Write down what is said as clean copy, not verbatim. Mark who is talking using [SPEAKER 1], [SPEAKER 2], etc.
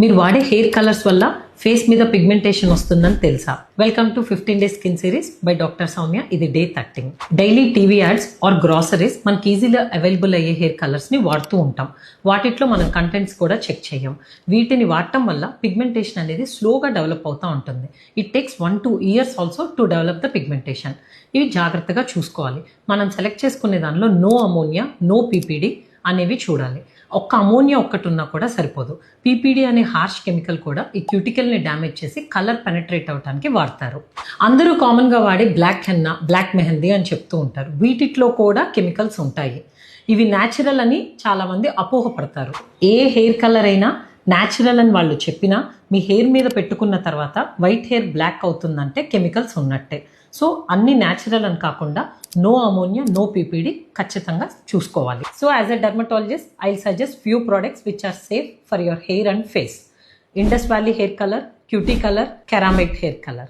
[SPEAKER 1] మీరు వాడే hair colours వల్ల ఫేస్ మీద పిగ్మెంటేషన్ వస్తుందని తెలుసా? Welcome to 15 days skin series by doctor Soumya. ఇది day 13. Daily TV ads or groceries మనకి ఈజీగా అవైలబుల్ అయ్యే హెయిర్ కలర్స్ని వాడుతూ ఉంటాం. వాటిట్లో మనం కంటెంట్స్ కూడా చెక్ చేయం. వీటిని వాడటం వల్ల పిగ్మెంటేషన్ అనేది స్లోగా డెవలప్ అవుతూ ఉంటుంది. It takes 1-2 years also to develop the pigmentation. ఇవి జాగ్రత్తగా చూసుకోవాలి. మనం సెలెక్ట్ చేసుకునే దానిలో నో అమోనియా, నో పీపీడీ అనేవి చూడాలి. ఒక్క అమోనియా ఒక్కటి ఉన్నా కూడా సరిపోదు. పీపీడీ అనే హార్ష్ కెమికల్ కూడా ఈ క్యూటికల్ని డ్యామేజ్ చేసి కలర్ పెనట్రేట్ అవడానికి వాడతారు. అందరూ కామన్గా వాడే బ్లాక్ హెన్నా, బ్లాక్ మెహందీ అని చెప్తూ ఉంటారు. వీటిలో కూడా కెమికల్స్ ఉంటాయి. ఇవి న్యాచురల్ అని చాలామంది అపోహపడతారు. ఏ హెయిర్ కలర్ అయినా న్యాచురల్ అని వాళ్ళు చెప్పినా మీ హెయిర్ మీద పెట్టుకున్న తర్వాత వైట్ హెయిర్ బ్లాక్ అవుతుందంటే కెమికల్స్ ఉన్నట్టే. సో అన్ని న్యాచురల్ అని కాకుండా నో అమోనియా, నో పీపీడీ ఖచ్చితంగా చూసుకోవాలి. So as a dermatologist I suggest few products which are safe for your hair and face. Indus Valley hair colour, QT colour, Keramite hair colour.